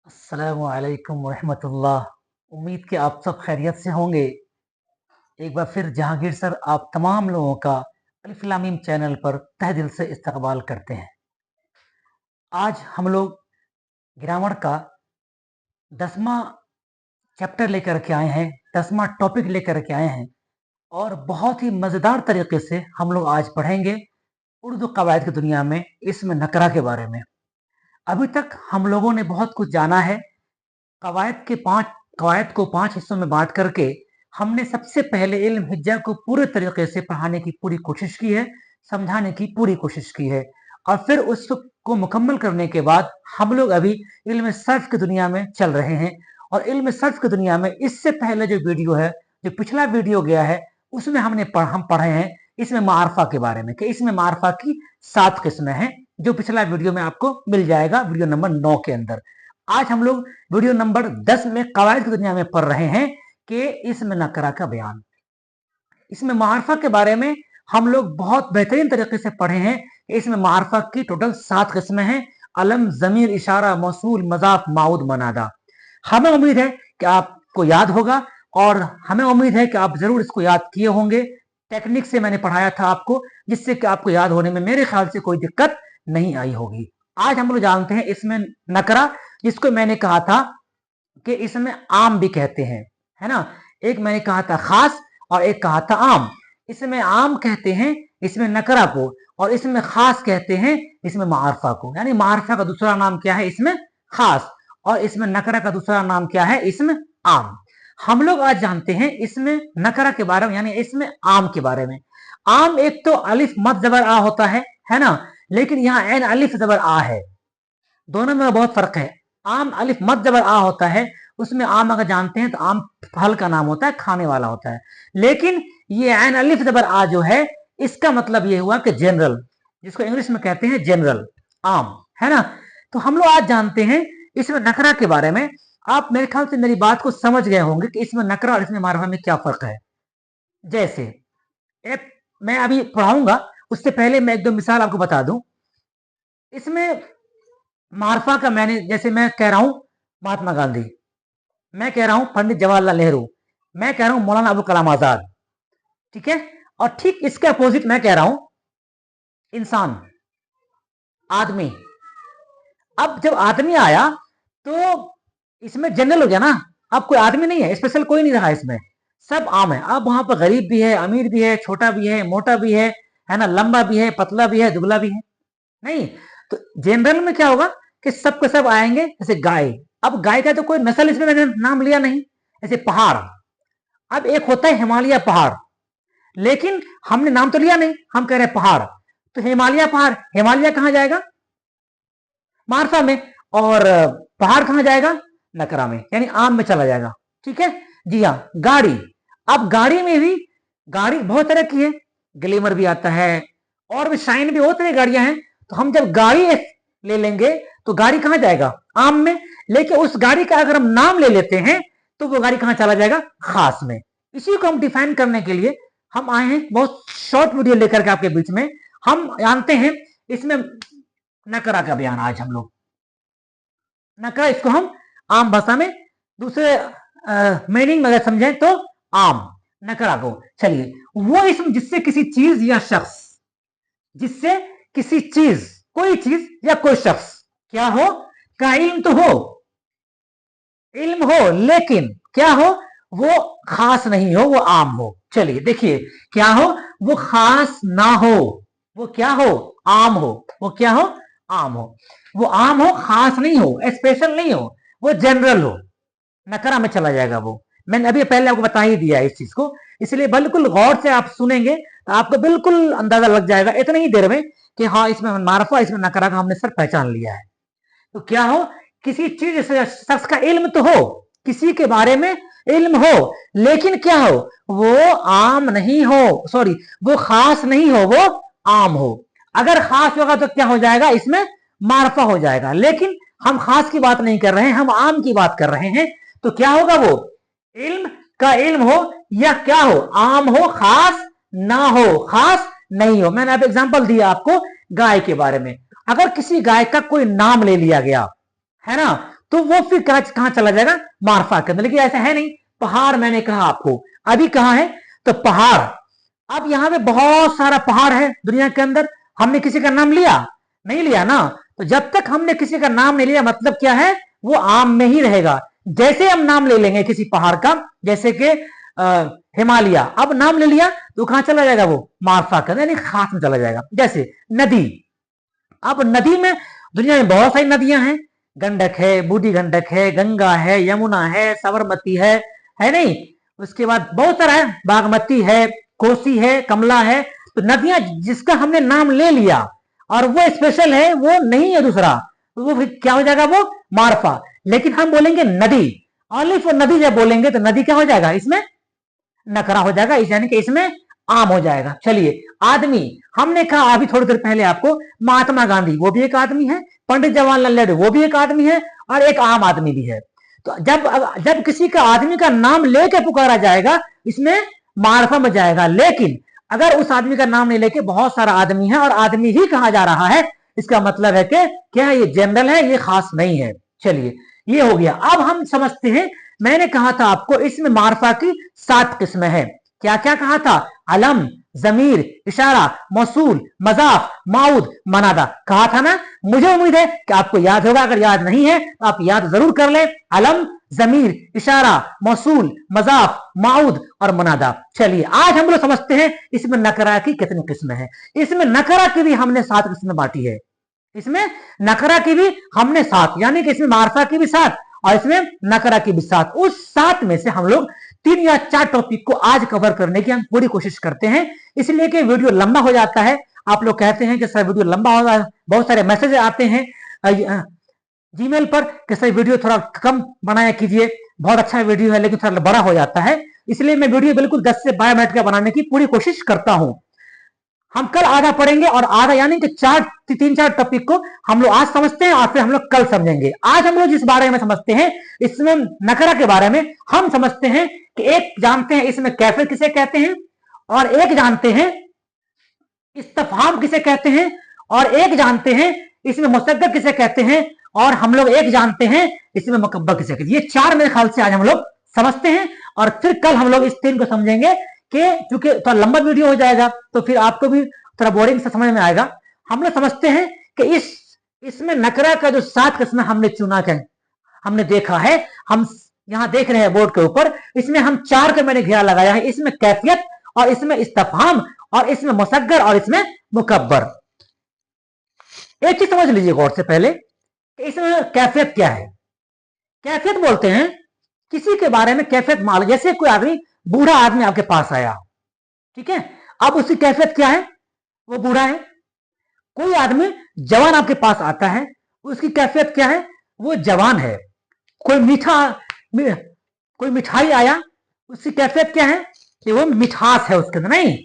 अस्सलामु अलैकुम वरहमतुल्लाह। उम्मीद कि आप सब खैरियत से होंगे। एक बार फिर जहांगीर सर आप तमाम लोगों का अलिफ लाम मीम चैनल पर तहे दिल से इस्तकबाल करते हैं। आज हम लोग ग्रामर का 10वां चैप्टर लेकर के आए हैं, 10वां टॉपिक लेकर के आए हैं और बहुत ही मज़ेदार तरीके से हम लोग आज पढ़ेंगे उर्दू कवायद की दुनिया में इसम नकरा के बारे में। अभी तक हम लोगों ने बहुत कुछ जाना है। कवायद को 5 हिस्सों में बांट करके हमने सबसे पहले इल्म हिज्जा को पूरे तरीके से पढ़ाने की पूरी कोशिश की है, समझाने की पूरी कोशिश की है और फिर उसको मुकम्मल करने के बाद हम लोग अभी इल्म सर्फ की दुनिया में चल रहे हैं। और इल्म सर्फ की दुनिया में इससे पहले जो वीडियो है, जो पिछला वीडियो गया है, उसमें हम पढ़े हैं इसमें मारफा के बारे में कि इसमें मारफा की 7 किस्में हैं, जो पिछला वीडियो में आपको मिल जाएगा वीडियो नंबर 9 के अंदर। आज हम लोग वीडियो नंबर 10 में कवायद की दुनिया में पढ़ रहे हैं कि इसमें नकरा का बयान। इसमें मारफा के बारे में हम लोग बहुत बेहतरीन तरीके से पढ़े हैं। इसमें मारफा की टोटल 7 किस्में हैं: अलम, जमीर, इशारा, मौसूल, मजाफ, माउद, मनादा। हमें उम्मीद है कि आपको याद होगा और हमें उम्मीद है कि आप जरूर इसको याद किए होंगे। टेक्निक से मैंने पढ़ाया था आपको, जिससे कि आपको याद होने में मेरे ख्याल से कोई दिक्कत नहीं आई होगी। आज हम लोग जानते हैं इसमें नकरा, जिसको मैंने कहा था कि इसमें आम भी कहते हैं, है ना। एक मैंने कहा था खास और एक कहा था आम। इसमें आम कहते हैं इसमें नकरा को, और इसमें खास कहते हैं इसमें मारफा को। यानी मारफा का दूसरा नाम क्या है? इसमें खास। और इसमें नकरा का दूसरा नाम क्या है? इसमें आम। हम लोग आज जानते हैं इसमें नकरा के बारे में, यानी इसमें आम के बारे में। आम एक तो अलिफ मद जबर आ होता है ना, लेकिन यहाँ एन अलिफ जबर आ है। दोनों में बहुत फर्क है। आम अलिफ मद जबर आ होता है, उसमें आम अगर जानते हैं तो आम फल का नाम होता है, खाने वाला होता है। लेकिन ये ऐन अलिफ जबर आ जो है, इसका मतलब ये हुआ कि जनरल, जिसको इंग्लिश में कहते हैं जनरल आम, है ना। तो हम लोग आज जानते हैं इसमें नकरा के बारे में। आप मेरे ख्याल से मेरी बात को समझ गए होंगे कि इसमें नकरा और इसमें मारफा में क्या फर्क है। जैसे एक मैं अभी पढ़ाऊंगा, उससे पहले मैं एक दो मिसाल आपको बता दूं। इसमें मारफा का मैंने, जैसे मैं कह रहा हूं महात्मा गांधी, मैं कह रहा हूं पंडित जवाहरलाल नेहरू, मैं कह रहा हूं मौलाना अबुल कलाम आजाद, ठीक है। और ठीक इसके अपोजिट मैं कह रहा हूं इंसान, आदमी। अब जब आदमी आया तो इसमें जनरल हो गया ना, अब कोई आदमी नहीं है, स्पेशल कोई नहीं रहा इसमें, सब आम है। अब वहां पर गरीब भी है, अमीर भी है, छोटा भी है, मोटा भी है ना, लंबा भी है, पतला भी है, दुबला भी है। नहीं, तो जनरल में क्या होगा कि सब के सब आएंगे। जैसे गाय, अब गाय का तो कोई नस्ल इसमें मैंने नाम लिया नहीं। जैसे पहाड़, अब एक होता है हिमालय पहाड़, लेकिन हमने नाम तो लिया नहीं, हम कह रहे हैं पहाड़। तो हिमालय पहाड़, हिमालय कहां जाएगा? मारफा में। और पहाड़ कहां जाएगा? नकरा में, यानी आम में चला जाएगा, ठीक है जी हाँ। गाड़ी, अब गाड़ी में भी, गाड़ी बहुत तरह की है, ग्लैमर भी आता है और भी शाइन भी, बहुत तरह की गाड़ियां हैं। तो हम जब गाड़ी ले लेंगे तो गाड़ी कहां जाएगा? आम में। लेकिन उस गाड़ी का अगर हम नाम ले लेते हैं तो वो गाड़ी कहां चला जाएगा? खास में। इसी को हम डिफाइन करने के लिए हम आए हैं, बहुत शॉर्ट वीडियो लेकर के आपके बीच में। हम जानते हैं इसमें नकरा का बयान। आज हम लोग नकरा, इसको हम आम भाषा में दूसरे मीनिंग में अगर समझें तो आम नकरा को। चलिए, वो इसम जिससे किसी चीज या शख्स, जिससे किसी चीज, कोई चीज या कोई शख्स क्या हो? का इल्म तो हो, इल्म हो, लेकिन क्या हो? वो खास नहीं हो, वो आम हो। चलिए देखिए, क्या हो? वो खास ना हो, वो क्या हो? आम हो। वो क्या हो? आम हो। वो आम हो, खास नहीं हो, स्पेशल नहीं हो, वो जनरल हो, नकरा में चला जाएगा वो। मैंने अभी पहले आपको बता ही दिया इस चीज को, इसलिए बिल्कुल गौर से आप सुनेंगे तो आपको बिल्कुल अंदाजा लग जाएगा इतनी ही देर में कि हाँ, इसमें मारफा, इसमें नकरा का हमने सर पहचान लिया है। तो क्या हो? किसी चीज से शख्स का इल्म तो हो, किसी के बारे में इल्म हो, लेकिन क्या हो? वो आम नहीं हो, सॉरी, वो खास नहीं हो, वो आम हो। अगर खास होगा तो क्या हो जाएगा? इसमें मारफा हो जाएगा। लेकिन हम खास की बात नहीं कर रहे हैं, हम आम की बात कर रहे हैं। तो क्या होगा? वो इल्म का इल्म हो, या क्या हो? आम हो, खास ना हो, खास नहीं हो। मैंने अब एग्जांपल दिया आपको गाय के बारे में। अगर किसी गाय का कोई नाम ले लिया गया, है ना, तो वो फिर कहां चला जाएगा, मार्फा के अंदर। लेकिन ऐसा है नहीं। पहाड़ मैंने कहा आपको, अभी कहां है, तो पहाड़। अब यहां पे बहुत सारा पहाड़ है दुनिया के अंदर, हमने किसी का नाम लिया नहीं लिया ना। तो जब तक हमने किसी का नाम नहीं लिया, मतलब क्या है, वो आम में ही रहेगा। जैसे हम नाम ले लेंगे किसी पहाड़ का, जैसे कि हिमालय, अब नाम ले लिया तो कहां चला जाएगा, वो मार्फा का यानी खास में चला जाएगा। जैसे नदी, अब नदी में दुनिया में बहुत सारी नदियां हैं, गंडक है, बूढ़ी गंडक है, गंगा है, यमुना है, साबरमती है नहीं, उसके बाद बहुत सारा है, बागमती है, कोसी है, कमला है। तो नदियां जिसका हमने नाम ले लिया और वो स्पेशल है, वो नहीं है दूसरा, तो वो क्या हो जाएगा, वो मार्फा। लेकिन हम बोलेंगे नदी, ओनली फॉर नदी जब बोलेंगे तो नदी क्या हो जाएगा, इसमें नकरा हो जाएगा, यानी कि इसमें आम हो जाएगा। चलिए, आदमी, हमने कहा अभी थोड़ी देर पहले आपको, महात्मा गांधी वो भी एक आदमी है, पंडित जवाहरलाल नेहरू वो भी एक आदमी है, और एक आम आदमी भी है। तो जब किसी का आदमी का नाम लेके पुकारा जाएगा, इसमें मार्फा में जाएगा। लेकिन अगर उस आदमी का नाम नहीं लेके बहुत सारा आदमी है और आदमी ही कहा जा रहा है, इसका मतलब है कि क्या ये जनरल है, ये खास नहीं है। चलिए, ये हो गया। अब हम समझते हैं, मैंने कहा था आपको इसमें मार्फा की 7 किस्में हैं। क्या क्या कहा था, अलम, जमीर, इशारा, मौसूल, मजाफ, माउद, मनादा, कहा था ना। मुझे उम्मीद है कि आपको याद होगा, अगर याद नहीं है तो आप याद जरूर कर ले। अलम, जमीर, इशारा, मौसूल, मजाफ, माउद और मनादा। चलिए, आज हम लोग समझते हैं इसमें नकरा की कितनी किस्में हैं। इसमें नकरा की भी हमने 7 किस्में बांटी है। इसमें नकरा की भी हमने 7, यानी कि इसमें मार्फा की भी 7 और इसमें नकरा की भी 7। उस 7 में से हम लोग 3 या 4 टॉपिक को आज कवर करने की हम पूरी कोशिश करते हैं, इसलिए कि वीडियो लंबा हो जाता है। आप लोग कहते हैं कि सर वीडियो लंबा हो रहा है, बहुत सारे मैसेज आते हैं जीमेल पर कि सर वीडियो थोड़ा कम बनाया कीजिए, बहुत अच्छा वीडियो है लेकिन थोड़ा बड़ा हो जाता है। इसलिए मैं वीडियो बिल्कुल 10 से 12 मिनट का बनाने की पूरी कोशिश करता हूं। हम कल आधा पढ़ेंगे और आधा यानी कि 3-4 टॉपिक को हम लोग आज समझते हैं और फिर हम लोग कल समझेंगे। आज हम लोग जिस बारे में समझते हैं, इसमें नकरा के बारे में हम समझते हैं कि एक जानते हैं इसमें कैफियत किसे कहते हैं, और एक जानते हैं इस्तफहाम किसे कहते हैं, और एक जानते हैं इसमें मुसद्दक किसे कहते हैं, और हम लोग एक जानते हैं इसमें मुकब्बर किसे कहते हैं। ये 4 मेरे ख्याल से आज हम लोग समझते हैं और फिर कल हम लोग इस 3 को समझेंगे कि चूंकि थोड़ा लंबा वीडियो हो जाएगा तो फिर आपको भी थोड़ा बोरिंग से समझ में आएगा। हम लोग समझते हैं कि इसमें नकरा का जो 7 किस्में हमने चुना है, हमने देखा है, हम यहां देख रहे हैं बोर्ड के ऊपर, इसमें हम 4 का मैंने घेरा लगाया है। इसमें कैफियत और इसमें इस्तफहाम और इसमें मुसग्गर और इसमें मुकब्बर। एक चीज समझ लीजिए गौर से पहले कि इसमें कैफियत क्या है। कैफियत बोलते हैं किसी के बारे में कैफियत मालूम, जैसे कोई आदमी, बूढ़ा आदमी आपके पास आया, ठीक है, अब उसकी कैफियत क्या है, वो बूढ़ा है। कोई आदमी जवान आपके पास आता है, उसकी कैफियत क्या है, वो जवान है। कोई मिठाई आया, उसकी कैफियत क्या है कि वो मिठास है उसके अंदर, नहीं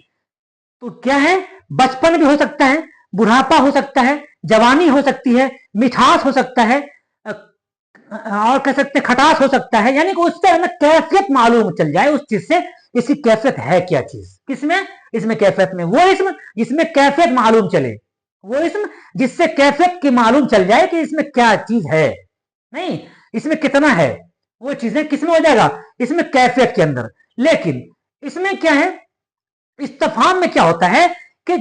तो क्या है, बचपन भी हो सकता है, बुढ़ापा हो सकता है, जवानी हो सकती है, मिठास हो सकता है, और कह सकते खटास हो सकता है, यानी कि उससे हमें कैफियत मालूम चल जाए उस चीज से, इसकी कैफियत है क्या चीज, किसमें, इसमें कैफियत में, वो इसमें जिसमें कैफियत मालूम चले, वो इसमें जिससे कैफियत की मालूम चल जाए कि इसमें क्या चीज है, नहीं इसमें कितना है, वो चीजें किसमें हो जाएगा, इसमें कैफियत के अंदर। लेकिन इसमें क्या है, इस्तफहाम में क्या होता है कि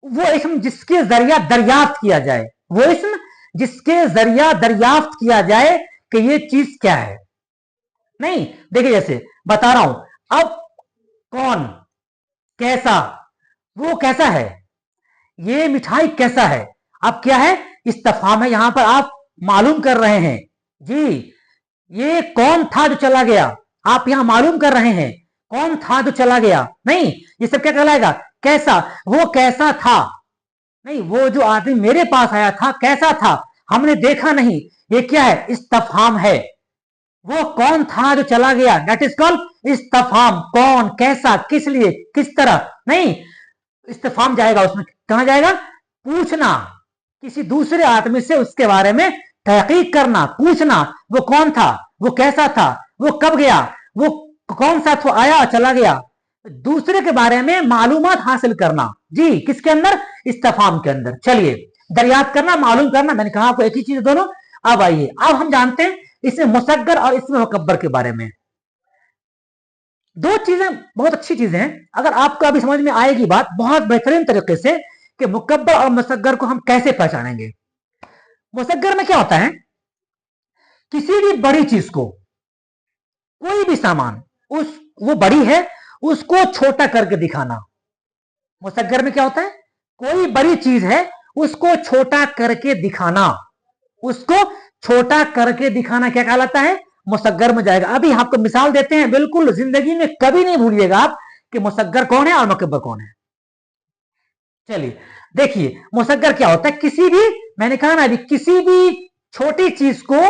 वो इसम जिसके जरिया दरियाफ्त किया जाए, वो इसम जिसके जरिया दरियाफ्त किया जाए कि ये चीज क्या है। नहीं देखिए, जैसे बता रहा हूं, अब कौन, कैसा, वो कैसा है, ये मिठाई कैसा है, अब क्या है, इस्तफहाम है। यहां पर आप मालूम कर रहे हैं जी, ये कौन था जो चला गया, आप यहां मालूम कर रहे हैं कौन था जो चला गया, नहीं ये सब क्या कहलाएगा, कैसा, वो कैसा था, नहीं वो जो आदमी मेरे पास आया था कैसा था, हमने देखा नहीं, ये क्या है, इस्तफहाम है। वो कौन था जो चला गया, दैट इज कॉल्ड इस्तफहाम, कौन, कैसा, किस लिए, किस तरह, नहीं इस्तफहाम जाएगा उसमें, कहां जाएगा, पूछना, किसी दूसरे आदमी से उसके बारे में तहकीक करना, पूछना, वो कौन था, वो कैसा था, वो कब गया, वो कौन सा तो आया और चला गया, दूसरे के बारे में मालूमात हासिल करना, जी किसके अंदर, इस्तफहाम के अंदर। चलिए, दरियाफ्त करना, मालूम करना, मैंने कहा आपको एक ही चीज दोनों, अब आइए, अब हम जानते हैं इसमें मुसग्गर और इसमें मुकब्बर के बारे में। दो चीजें बहुत अच्छी चीजें हैं, अगर आपको अभी समझ में आएगी बात बहुत बेहतरीन तरीके से कि मुकब्बर और मुसग्गर को हम कैसे पहचानेंगे। मुसग्गर में क्या होता है, किसी भी बड़ी चीज को, कोई भी सामान उस वो बड़ी है उसको छोटा करके दिखाना। मुसग्गर में क्या होता है, कोई बड़ी चीज है उसको छोटा करके दिखाना, उसको छोटा करके दिखाना क्या कहलाता है, मुसग्गर में जाएगा। अभी आपको मिसाल देते हैं, बिल्कुल जिंदगी में कभी नहीं भूलिएगा आप कि मुसग्गर कौन है और मुकब्बर कौन है। चलिए देखिए, मुसग्गर क्या होता है, किसी भी, मैंने कहा ना अभी, किसी भी छोटी चीज को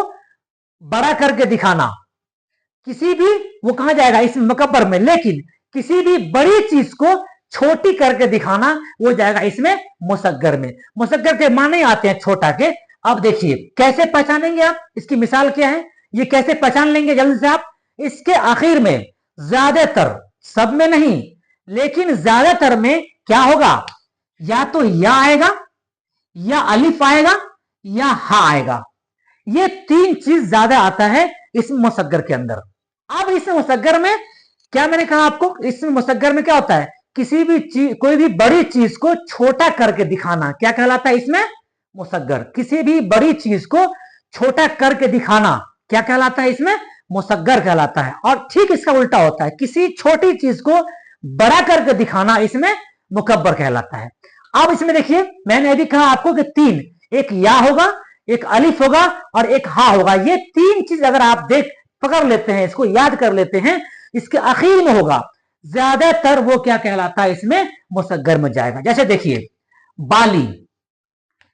बड़ा करके दिखाना, किसी भी, वो कहां जाएगा, इसमें मुकब्बर में। लेकिन किसी भी बड़ी चीज को छोटी करके दिखाना, वो जाएगा इसमें मुसग्गर में। मुसग्गर के माने आते हैं छोटा के। अब देखिए कैसे पहचानेंगे आप, इसकी मिसाल क्या है, ये कैसे पहचान लेंगे जल्दी से आप। इसके आखिर में ज्यादातर, सब में नहीं लेकिन ज्यादातर में क्या होगा, या तो या आएगा, या अलिफ आएगा, या हा आएगा। ये तीन चीज ज्यादा आता है इस मुसग्गर के अंदर। अब इस मुसग्गर में क्या मैंने कहा आपको, इस मुसग्गर में क्या होता है, किसी भी चीज, कोई भी बड़ी चीज को छोटा करके दिखाना क्या कहलाता है इसमें, मुसग्गर। किसी भी बड़ी चीज को छोटा करके दिखाना क्या कहलाता है इसमें, मुसग्गर कहलाता है। और ठीक इसका उल्टा होता है, किसी छोटी चीज को बड़ा करके दिखाना इसमें मुकब्बर कहलाता है। अब इसमें देखिए, मैंने अभी कहा आपको कि तीन, एक या होगा, एक अलिफ होगा और एक हा होगा। ये तीन चीज अगर आप देख पकड़ लेते हैं, इसको याद कर लेते हैं, इसके आखिर में होगा, ज्यादातर वो क्या कहलाता है इसमें, मुसग्गर में जाएगा। जैसे देखिए बाली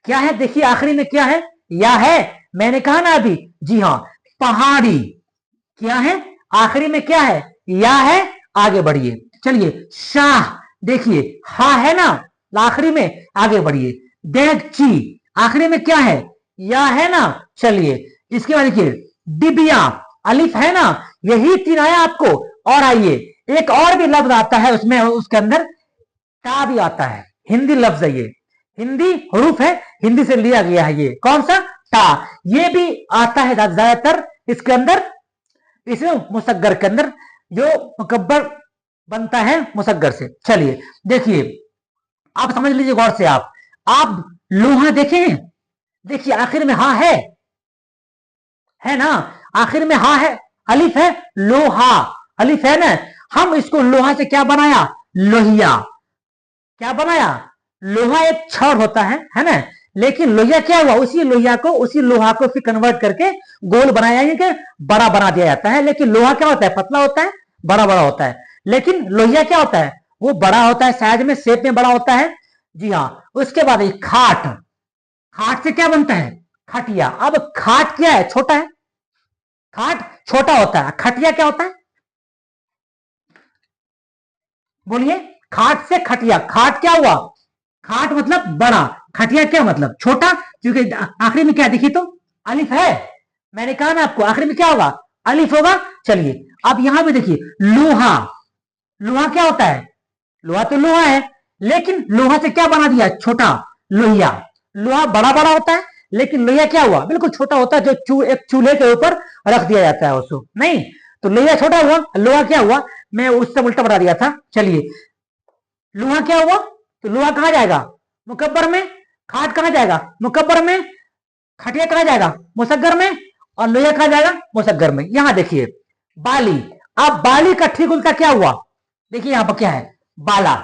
क्या है, देखिए आखिरी में क्या है, या है, मैंने कहा ना अभी, जी हां। पहाड़ी क्या है, आखिरी में क्या है, या है। आगे बढ़िए, चलिए शाह, देखिए हा है ना आखिरी में, आगे बढ़िए। डेगची आखिरी में क्या है, या है ना। चलिए इसके बाद देखिए डिबिया, अलिफ है ना, यही तीन आया आपको। और आइए एक और भी लफ्ज आता है उसमें, उसके अंदर ता भी आता है, हिंदी लफ्ज है ये, हिंदी हरूफ है, हिंदी से लिया गया है। ये कौन सा, ता, ये भी आता है ज्यादातर इसके अंदर, इसमें मुसग्गर के अंदर, जो मुकब्बर बनता है मुसग्गर से। चलिए देखिए, आप समझ लीजिए गौर से, आप लोहा देखे हैं, देखिए आखिर में हा है ना, आखिर में हा है, अलिफ है, लोहा, अलिफ है ना। हम इसको लोहा से क्या बनाया, लोहिया, क्या बनाया, लोहा एक छड़ होता है ना। लेकिन लोहिया क्या हुआ, उसी लोहा को फिर कन्वर्ट करके गोल बनाया, कि बड़ा बना दिया जाता है। लेकिन लोहा क्या होता है, पतला होता है, बड़ा बड़ा होता है। लेकिन लोहिया क्या होता है, वो बड़ा होता है, साइज में, शेप में बड़ा होता है। जी हाँ। उसके बाद खाट, खाट से क्या बनता है, खटिया। अब खाट क्या है, छोटा है, खाट छोटा होता है, खटिया क्या होता है, बोलिए। खाट से खटिया, खाट क्या हुआ, खाट मतलब बड़ा, खटिया क्या मतलब छोटा, क्योंकि आखिरी में क्या देखिए तो अलिफ है। मैंने कहा ना आपको आखिरी में क्या होगा, अलिफ होगा। चलिए अब यहां पे देखिए लोहा, लोहा क्या होता है, लोहा तो लोहा है, लेकिन लोहा से क्या बना दिया, छोटा, लोहिया। लोहा बड़ा बड़ा होता है, लेकिन लोहिया क्या हुआ, बिल्कुल छोटा होता है, जो एक चूल्हे के ऊपर रख दिया जाता है उसको, नहीं तो लोहिया छोटा हुआ, लोहा क्या हुआ, मैं उससे उल्टा बता दिया था। चलिए लोहा क्या हुआ, तो लोहा कहां जाएगा, मुकब्बर में। खाट कहां जाएगा, मुकब्बर में। खटिया कहां जाएगा, मुसग्गर में। और लोहिया कहां जाएगा, मुसग्गर में। यहां देखिए बाली, अब बाली का ठीक उल्टा क्या हुआ, देखिए यहां पर क्या है, बाला।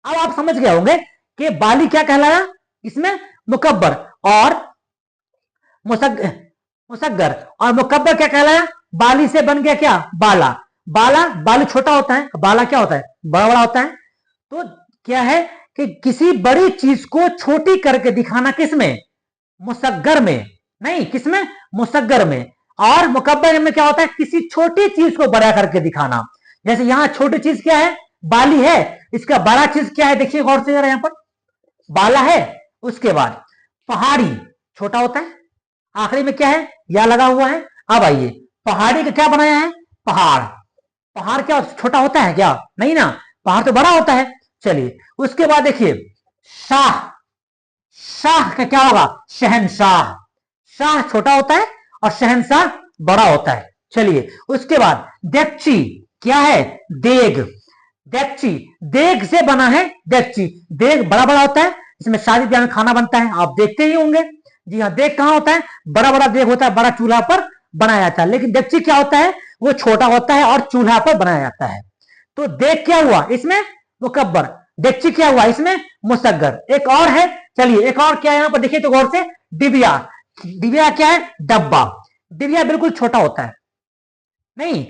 अब आप समझ गए होंगे कि बाली क्या कहलाया इसमें, मुकब्बर, और मुसग्गर, और मुकब्बर क्या कहलाया, बाली से बन गया क्या, बाला। बाला, बाली छोटा होता है, बाला क्या होता है, बड़ा बड़ा होता है। तो क्या है कि किसी बड़ी चीज को छोटी करके दिखाना, किसमें, मुसग्गर में, नहीं किसमें, मुसग्गर में। और मुकब्बर में क्या होता है, किसी छोटी चीज को बड़ा करके दिखाना। जैसे यहां छोटी चीज क्या है, बाली है, इसका बड़ा चीज क्या है, देखिए गौर से जरा, यहां पर बाला है। उसके बाद पहाड़ी छोटा होता है, आखिरी में क्या है, या लगा हुआ है। अब आइए पहाड़ी का क्या बनाया है, पहाड़, पहाड़ क्या छोटा होता है क्या, नहीं ना, पहाड़ तो बड़ा होता है। चलिए उसके बाद देखिए शाह, शाह का क्या होगा, शहनशाह, शाह छोटा होता है और शहंशाह बड़ा होता है। चलिए उसके बाद डेगची क्या है? देग। डेगची देग से बना है। डेगची देग बड़ा बड़ा होता है, इसमें शादी ब्याह में खाना बनता है, आप देखते ही होंगे। जी हाँ, देग कहां होता है? बड़ा बड़ा देग होता है, बड़ा चूल्हा पर बनाया जाता है। लेकिन डेगची क्या होता है? वो छोटा होता है और चूल्हा पर बनाया जाता है। तो देग क्या हुआ? इसमें मुकब्बर। डेगची क्या हुआ? इसमें मुसग्गर। एक और है, चलिए एक और क्या है यहां पर देखिए तो गौर से, डिबिया। डिबिया क्या है? डब्बा। डिबिया बिल्कुल छोटा होता है, नहीं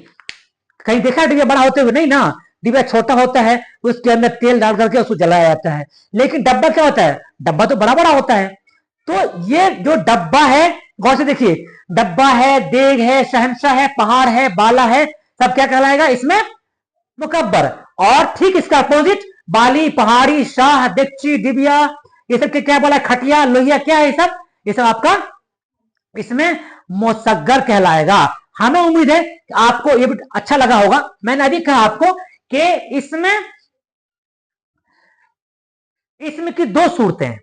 कहीं देखा है डिबिया बड़ा होते हुए? नहीं ना, डिबिया छोटा होता है, उसके अंदर तेल डाल करके उसको जलाया जाता है। लेकिन डब्बा क्या होता है? डब्बा तो बड़ा बड़ा होता है। तो ये जो डब्बा है, गौर से देखिए, डब्बा है, देग है, शहंशाह है, पहाड़ है, बाला है, सब क्या कहलाएगा? इसमें मुकब्बर। और ठीक इसका अपोजिट बाली, पहाड़ी, शाह, डेगची, डिबिया, ये सब क्या बोला? खटिया, लोहिया, क्या है ये सब? ये सब आपका इसमें मुसग्गर कहलाएगा। हमें उम्मीद है कि आपको ये भी अच्छा लगा होगा। मैंने अभी कहा आपको कि इसमें इसमें की दो सूरतें हैं,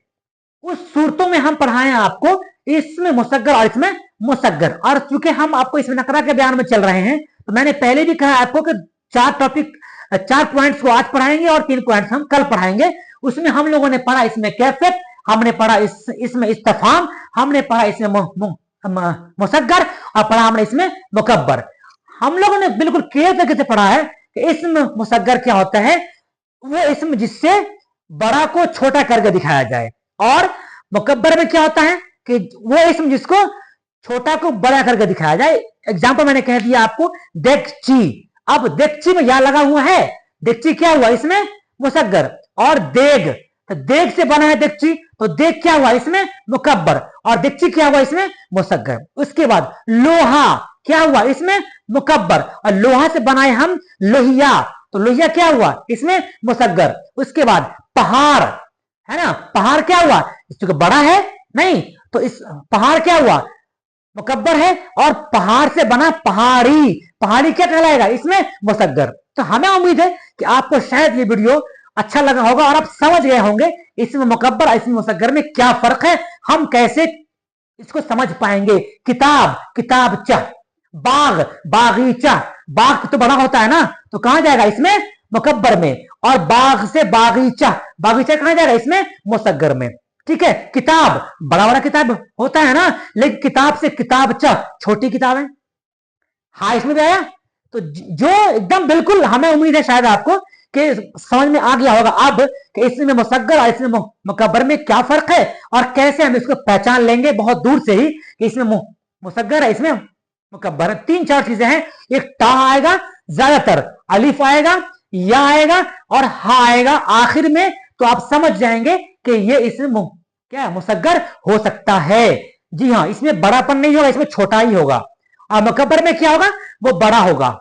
उस सूरतों में हम पढ़ाएं आपको, इसमें मुसग्गर और इसमें मुसग्गर। और चूंकि हम आपको इसमें नकरा के बयान में चल रहे हैं, तो मैंने पहले भी कहा आपको कि 4 पॉइंट्स को आज पढ़ाएंगे और 3 पॉइंट्स हम कल पढ़ाएंगे। उसमें हम लोगों ने पढ़ा इसमें कैफियत, हमने पढ़ा इसमें इस्तिफाम, हमने पढ़ा इसमें मुसग्गर, और पढ़ा हमने इसमें मुकब्बर। हम लोगों ने बिल्कुल क्लियर तरीके से पढ़ा है कि इसमें मुसग्गर क्या होता है? वो इसम जिससे बड़ा को छोटा करके दिखाया जाए। और मुकब्बर में क्या होता है कि वो इसम जिसको छोटा को बड़ा करके दिखाया जाए। एग्जाम्पल मैंने कह दिया आपको, डेगची। अब डेगची में या लगा हुआ है, डेगची क्या हुआ? इसमें मुसग्गर। और देग, तो देग से बना है डेगची, तो देग क्या हुआ? इसमें मुकब्बर। और डेगची क्या हुआ? इसमें मुसग्गर। उसके बाद लोहा क्या हुआ? इसमें मुकब्बर। और लोहा से बनाए हम लोहिया, तो लोहिया क्या हुआ? इसमें मुसग्गर। उसके बाद पहाड़ है ना, पहाड़ क्या हुआ? क्योंकि बड़ा है, नहीं तो इस पहाड़ क्या हुआ? मुकब्बर है। और पहाड़ से बना पहाड़ी, पहाड़ी क्या कहलाएगा? इसमें मुसग्गर। तो हमें उम्मीद है कि आपको शायद ये वीडियो अच्छा लगा होगा और आप समझ गए होंगे इसमें मुकब्बर और इसमें मुसग्गर में क्या फर्क है, हम कैसे इसको समझ पाएंगे। किताब, किताबचा, बाग, बागीचा, बाग तो बड़ा होता है ना, तो कहां जाएगा? इसमें मुकब्बर में। और बाग से बागीचा, बागीचा कहां जाएगा? इसमें मुसग्गर में। ठीक है, किताब बड़ा बड़ा किताब होता है ना, लेकिन किताब से किताबचा छोटी किताब है। हाँ, इसमें भी आया। तो जो एकदम बिल्कुल हमें उम्मीद है शायद आपको कि समझ में आ गया होगा अब कि इसमें मुसग्गर और इसमें मुकब्बर में क्या फर्क है और कैसे हम इसको पहचान लेंगे बहुत दूर से ही कि इसमें मुसग्गर है, इसमें मुकब्बर है। 3-4 चीजें हैं। एक टा आएगा, ज्यादातर अलिफ आएगा, या आएगा और हा आएगा आखिर में, तो आप समझ जाएंगे कि ये इसमें क्या है? मुसग्गर हो सकता है। जी हाँ, इसमें बड़ापन नहीं होगा, इसमें छोटा ही होगा। और मुकब्बर में क्या होगा? वो बड़ा होगा।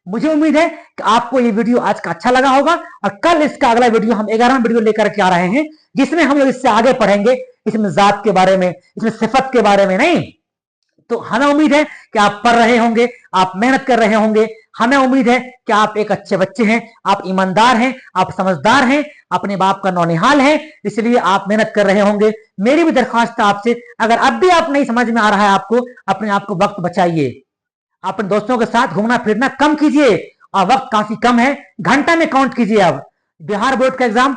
मुझे उम्मीद है कि आपको ये वीडियो आज का अच्छा लगा होगा और कल इसका अगला वीडियो हम 11वां वीडियो लेकर के आ रहे हैं, जिसमें हम लोग इससे आगे पढ़ेंगे इसमें जात के बारे में, इसमें सिफत के बारे में। नहीं तो हमें उम्मीद है कि आप पढ़ रहे होंगे, आप मेहनत कर रहे होंगे। हमें उम्मीद है कि आप एक अच्छे बच्चे हैं, आप ईमानदार हैं, आप समझदार हैं, अपने बाप का नौनिहाल हैं, इसलिए आप मेहनत कर रहे होंगे। मेरी भी दरख्वास्त है आपसे, अगर अब भी आप नहीं समझ में आ रहा है आपको, अपने आप को वक्त बचाइए, अपने दोस्तों के साथ घूमना फिरना कम कीजिए। और वक्त काफी कम है, घंटा में काउंट कीजिए। अब बिहार बोर्ड का एग्जाम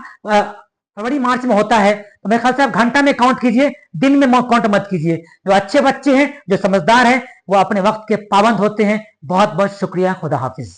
फरवरी मार्च में होता है, तो मेरे ख्याल से आप घंटा में काउंट कीजिए, दिन में काउंट मत कीजिए। जो अच्छे बच्चे हैं, जो समझदार हैं, वो अपने वक्त के पाबंद होते हैं। बहुत बहुत शुक्रिया। खुदा हाफिज।